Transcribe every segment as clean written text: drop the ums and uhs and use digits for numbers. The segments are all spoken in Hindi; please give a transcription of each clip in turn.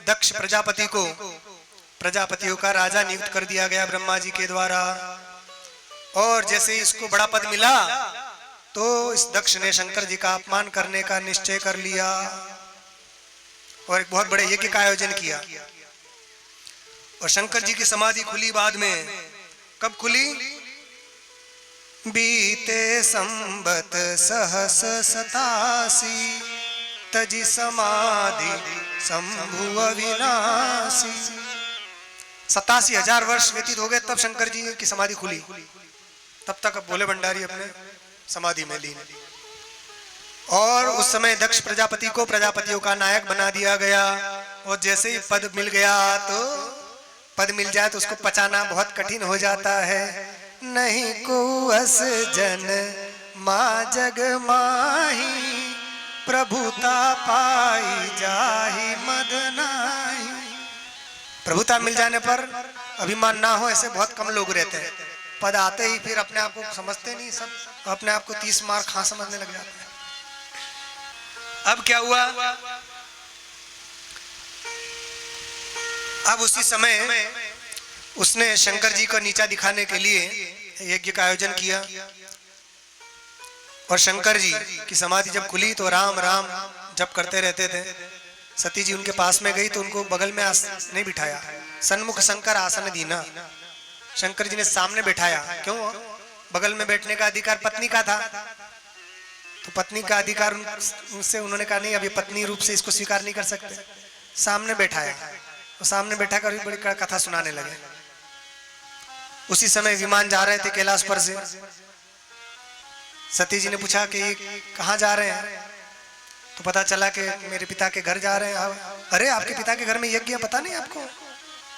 दक्ष प्रजापति को प्रजापतियों का राजा नियुक्त कर दिया गया ब्रह्मा जी के द्वारा। और जैसे इसको बड़ा पद मिला तो इस दक्ष ने शंकर जी का अपमान करने का निश्चय कर लिया और एक बहुत बड़े यज्ञ का आयोजन किया। और शंकर जी की समाधि खुली बाद में। कब खुली? बीते संबत सहस 87 तजी समाधि संभु अविनाशी। 87,000 वर्ष व्यतीत हो गए तब शंकर जी की समाधि खुली। तब तक अब भोले भंडारी अपने समाधि में लीन। और उस समय दक्ष प्रजापति को प्रजापतियों का नायक बना दिया गया। और जैसे ही पद मिल गया तो पद मिल जाए तो उसको पचाना बहुत कठिन हो जाता है। नहीं को अस जन माँ जग माही प्रभुता पाई जाहि मद नाही। प्रभुता मिल जाने पर अभिमान ना हो ऐसे बहुत कम लोग रहते हैं। पद आते ही फिर अपने आप को समझते नहीं, सब अपने आप को 30 मार खा समझने लग जाते हैं। अब क्या हुआ? अब उसी समय उसने शंकर जी को नीचा दिखाने के लिए यज्ञ का आयोजन किया। और शंकर जी की समाधि जब खुली तो राम राम जप करते रहते थे। सती जी उनके पास में गई तो उनको बगल में नहीं बिठाया। सन्मुख शंकर आसन दीना। शंकर जी ने सामने बैठाया। क्यों? बगल में बैठने का अधिकार पत्नी का था। तो पत्नी का अधिकार उनसे उन्होंने कहा नहीं, अभी पत्नी रूप से इसको स्वीकार नहीं कर सकते। सामने बैठाया। तो सामने बैठा कर बड़ी कथा सुनाने लगे। उसी समय विमान जा रहे थे कैलाश पर से। सती जी ने पूछा कि कहाँ जा रहे हैं? तो पता चला कि मेरे पिता के घर जा रहे हैं। अरे आपके पिता के घर में यज्ञ है, पता नहीं आपको?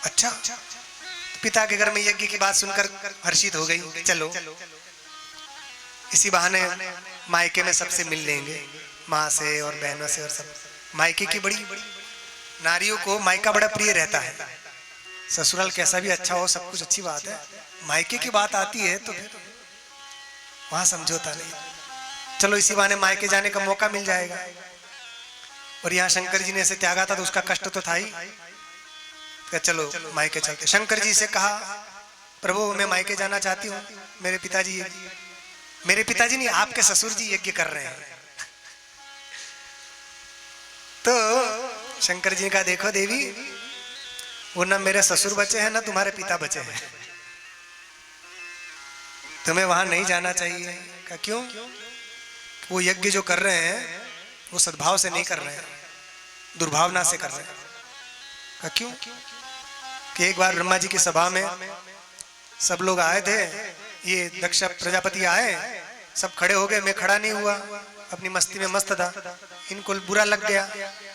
अच्छा। तो पिता के घर में यज्ञ की बात सुनकर हर्षित हो गई। चलो इसी बहाने मायके में सबसे मिल लेंगे, माँ से और बहनों से और सब। मायके की बड़ी नारियों को मायका बड़ा प्रिय रहता है। ससुराल कैसा भी अच्छा हो, सब कुछ अच्छी बात है। मायके की बात आती है तो फिर वहां समझौता नहीं। चलो इसी बहाने मायके जाने का मौका मिल जाएगा। और यहाँ शंकर जी ने ऐसे त्यागा था तो उसका कष्ट तो था ही। चलो मायके चलते। शंकर जी से कहा, प्रभु मैं मायके जाना चाहती हूँ। मेरे पिताजी नहीं, आपके ससुर जी यज्ञ कर रहे हैं। तो शंकर जी ने कहा, देखो देवी, वो ना मेरे ससुर बचे हैं ना तुम्हारे पिता बचे हैं। तुम्हें वहां नहीं जाना चाहिए। कहा क्यों? वो यज्ञ जो कर रहे हैं वो सद्भाव से नहीं कर रहे हैं, दुर्भावना से कर रहे हैं। कहा क्यों? कि एक बार ब्रह्मा जी की सभा में सब लोग आए थे। ये दक्ष प्रजापति आए, सब खड़े हो गए। मैं खड़ा नहीं हुआ, अपनी मस्ती में मस्त था। इनको बुरा लग गया।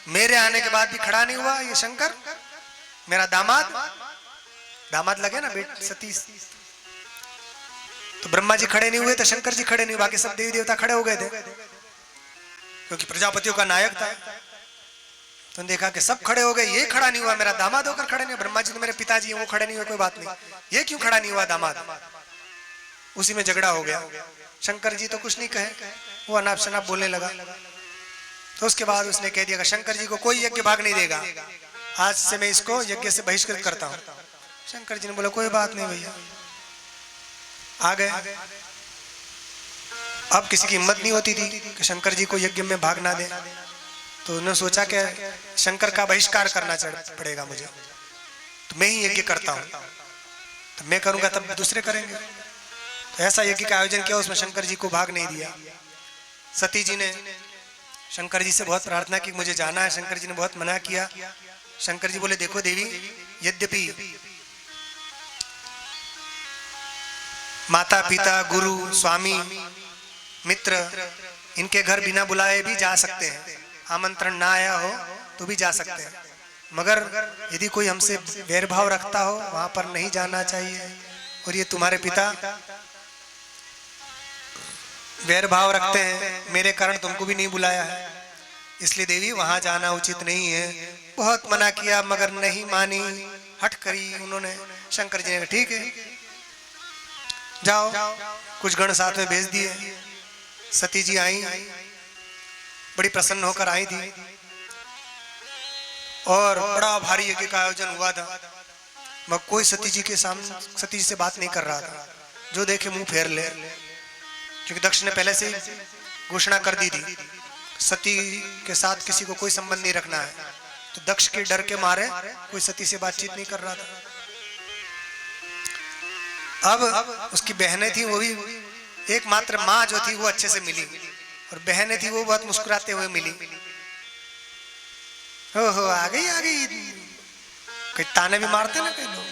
मेरे आने के बाद भी खड़ा नहीं हुआ ये शंकर, मेरा दामाद लगे ना बेट सती। तो ब्रह्मा जी खड़े नहीं हुए तो शंकर जी खड़े नहीं हुए, बाकी सब देवी देवता खड़े हो गए थे क्योंकि प्रजापतियों का नायक था। तो देखा कि सब खड़े हो गए, ये खड़ा नहीं हुआ, मेरा दामाद होकर खड़े नहीं। ब्रह्मा जी तो मेरे पिताजी हैं, वो खड़े नहीं हुए, कोई बात नहीं, ये क्यों खड़ा नहीं हुआ दामाद? उसी में झगड़ा हो गया। शंकर जी तो कुछ नहीं कहे, वो अनाप शनाप बोलने लगा। तो उसके बाद उसने कह दिया, शंकर जी को कोई यज्ञ भाग नहीं देगा, आज से मैं इसको यज्ञ से बहिष्कृत करता हूँ। शंकर जी ने बोला कोई बात नहीं भैया। आ गए। अब किसी की हिम्मत नहीं होती थी कि शंकर जी को यज्ञ में भाग ना दे। तो उन्होंने सोचा कि शंकर का बहिष्कार करना पड़ेगा मुझे, तो मैं ही यज्ञ करता हूँ। तो मैं करूंगा तब दूसरे करेंगे। तो ऐसा यज्ञ का आयोजन किया, उसमें शंकर जी को भाग नहीं दिया। सती जी ने शंकर जी से बहुत प्रार्थना की, मुझे जाना है। शंकर जी ने बहुत मना किया। शंकर जी बोले, देखो देवी, यद्यपि माता पिता गुरु स्वामी मित्र इनके घर बिना बुलाए भी जा सकते हैं, आमंत्रण ना आया हो तो भी जा सकते हैं, मगर यदि कोई हमसे वैरभाव रखता हो वहां पर नहीं जाना चाहिए। और ये तुम्हारे पिता वैरभाव रखते हैं, मेरे कारण तुमको भी नहीं बुलाया है, इसलिए देवी वहां जाना उचित नहीं है। बहुत मना किया मगर नहीं मानी, हट करी उन्होंने। शंकर जी ने कहा ठीक है जाओ। कुछ गण साथ में भेज दिए। सती जी आई, बड़ी प्रसन्न होकर आई थी। और बड़ा भारी यज्ञ का आयोजन हुआ था। मगर कोई सती जी के सामने सती जी से बात नहीं कर रहा था, जो देखे मुंह फेर ले, क्योंकि दक्ष ने पहले से ही घोषणा कर दी थी सती के साथ किसी को कोई संबंध नहीं रखना है। तो दक्ष के डर के मारे कोई सती से बातचीत नहीं कर रहा था। अब उसकी बहनें थी, वो भी एकमात्र माँ जो थी वो अच्छे से मिली, और बहनें थी वो बहुत मुस्कुराते हुए मिली। हो आ गई कई ताने भी मारते ना कई लोग।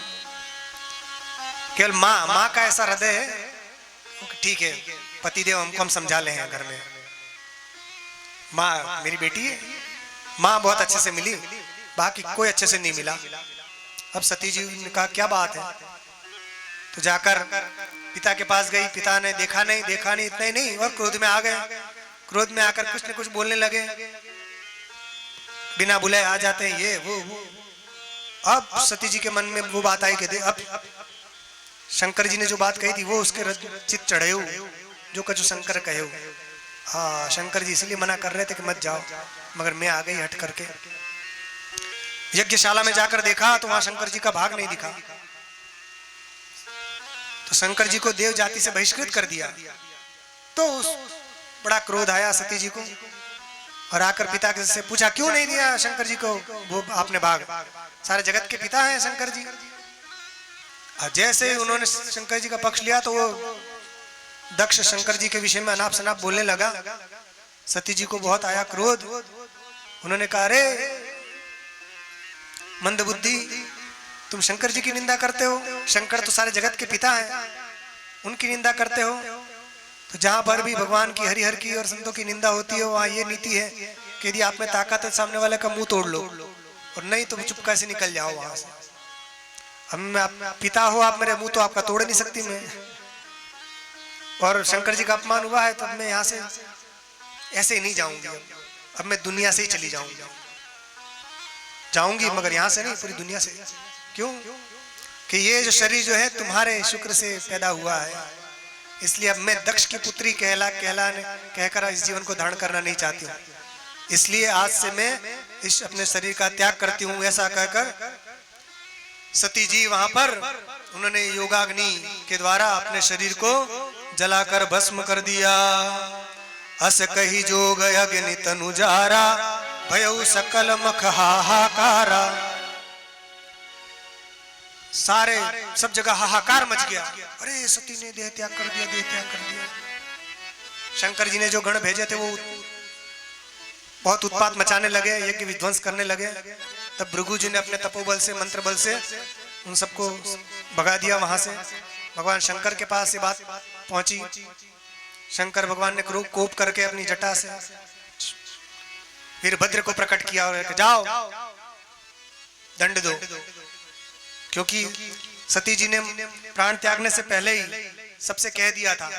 केवल माँ का ऐसा हृदय है, ठीक है पतिदेव हमको हम समझा ले हैं घर में, माँ मेरी बेटी है, माँ बहुत अच्छे से मिली, बाकी कोई अच्छे से नहीं मिला। अब सती जी ने कहा क्या बात है, तो जाकर पिता के पास गई। पिता ने देखा नहीं इतना ही नहीं, और क्रोध में आ गए। क्रोध में आकर कुछ न कुछ बोलने लगे, बिना बुलाए आ जाते हैं ये वो। अब सती जी के मन में वो बात आई कि अब शंकर जी ने जो बात कही थी वो उसके चित चढ़े हो, जो कछु शंकर कहे हो। हाँ शंकर जी इसलिए मना कर रहे थे कि मत जाओ, मगर मैं आ गई हट करके। यज्ञशाला में जाकर देखा तो वहां शंकर जी का भाग नहीं दिखा, तो शंकर जी को देव जाति से बहिष्कृत कर दिया। तो बड़ा क्रोध आया सती जी को, और आकर पिता से पूछा क्यों नहीं दिया शंकर जी को वो आपने भाग, सारे जगत के पिता हैं शंकर जी। जैसे ही उन्होंने शंकर जी का पक्ष लिया तो वो दक्ष शंकर जी के विषय में अनाप शनाप बोलने लगा। सती जी को बहुत आया क्रोध। उन्होंने कहा अरे मंदबुद्धि, तुम शंकर जी की निंदा करते हो, शंकर तो सारे जगत के पिता हैं, उनकी निंदा करते हो। तो जहां पर भी भगवान की हरिहर की और संतों की निंदा होती है वहां ये नीति है कि यदि आप में ताकत है सामने वाले का मुंह तोड़ लो, और नहीं तो चुपका से निकल जाओ वहां से। हम आप पिता हो आप मेरे, मुंह तो आपका तोड़ नहीं सकती मैं, और शंकर जी का अपमान हुआ है तो अब मैं यहाँ से ऐसे ही नहीं जाऊंगी, अब मैं दुनिया से ही चली जाऊंगी मगर यहाँ से नहीं, पूरी दुनिया से। क्यों कि ये जो शरीर जो है तुम्हारे शुक्र से पैदा हुआ है, इसलिए अब मैं दक्ष की पुत्री कहकर इस जीवन को धारण करना नहीं चाहती हूँ, इसलिए आज से मैं इस अपने शरीर का त्याग करती हूँ। ऐसा कहकर सती जी वहां पर उन्होंने योगाग्नि के द्वारा अपने शरीर को जलाकर भस्म कर दिया। अस कही जोग अग्नि तनु जारा, भयउ सकल मख हाहाकारा। सारे सब जगह हाहाकार मच गया, अरे सती ने देह त्याग कर दिया। शंकर जी ने जो गण भेजे थे वो बहुत उत्पात मचाने लगे, यज्ञ विध्वंस करने लगे। तब भृगु जी ने अपने तपोबल से मंत्र बल से उन सबको भगा दिया वहां से। भगवान शंकर के पास ये बात पहुंची। शंकर भगवान ने कोप करके अपनी जटा से वीरभद्र को प्रकट किया और जाओ दंड दो, क्योंकि सती जी ने प्राण त्यागने से पहले ही सबसे कह दिया था,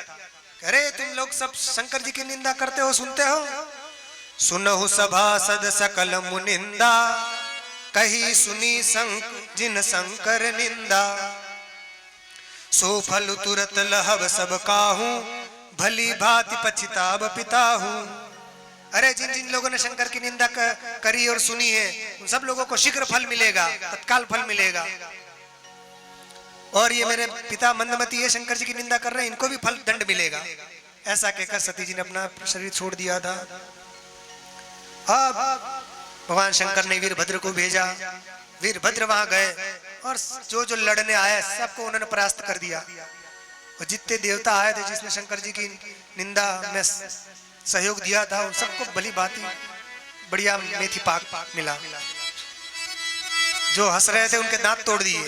अरे तुम लोग सब शंकर जी की निंदा करते हो, सुनते हो, सुनहु सभासद सकल मुनिंदा, कही सुनी जिन शंकर निंदा, सो फल तुरत लहब सब काहू, भली भांति पछताब पिताहू। अरे जिन जिन लोगों ने शंकर की निंदा करी और सुनी है उन सब लोगों को शीघ्र फल मिलेगा, तत्काल फल मिलेगा। और ये मेरे पिता मंदमती है, शंकर जी की निंदा कर रहे हैं, इनको भी फल दंड मिलेगा। ऐसा कहकर सती जी ने अपना शरीर छोड़ दिया था। अब भगवान शंकर ने वीरभद्र को भेजा। वीरभद्र वहां गए और जो जो लड़ने आए सबको उन्होंने परास्त कर दिया। और जितने देवता आए थे जिसने शंकर जी की निंदा में सहयोग दिया था उन सबको भली भांति बढ़िया मेथी पाक मिला। जो हंस रहे थे उनके दांत तोड़ दिए,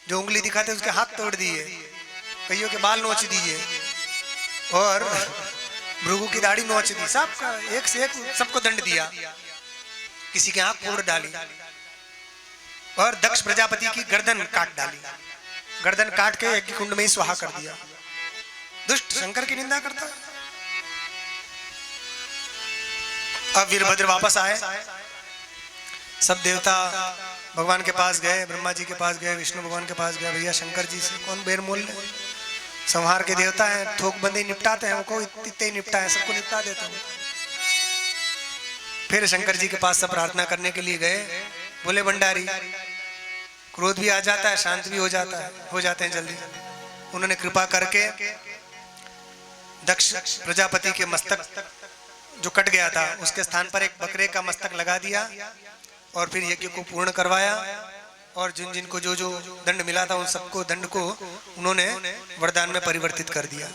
जो उंगली दिखाते उसके हाथ तोड़ दिए, कईयों के बाल नोच दिए और भृगु की दाढ़ी नोच दी। सबका एक से एक सबको दंड दिया, किसी के आंख फोड़ डाली और दक्ष प्रजापति की गर्दन काट डाली। गर्दन काट के यज्ञ कुंड में ही स्वाहा कर दिया। दुष्ट शंकर की निंदा करता है। अब वीरभद्र वापस आए, सब देवता भगवान के पास गए, ब्रह्मा जी के पास गए, विष्णु भगवान के पास गए, भैया शंकर जी से कौन बेर मोल ले, संहार के देवता हैं, थोक बंदी निपटाते हैं, उनको इतने ही निपटा है, सबको निपटा देते हैं। फिर शंकर जी के पास से प्रार्थना करने के लिए गए। बोले भंडारी, क्रोध भी आ जाता है, शांत भी हो जाते हैं जल्दी। उन्होंने कृपा करके दक्ष प्रजापति के मस्तक जो कट गया था उसके स्थान पर एक बकरे का मस्तक लगा दिया और फिर यज्ञ को पूर्ण करवाया। और जिन जिन को जो जो दंड मिला था उन सबको दंड को उन्होंने वरदान में परिवर्तित कर दिया।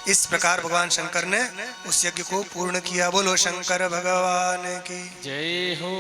इस प्रकार भगवान शंकर ने उस यज्ञ को पूर्ण किया। बोलो शंकर भगवान की जय हो।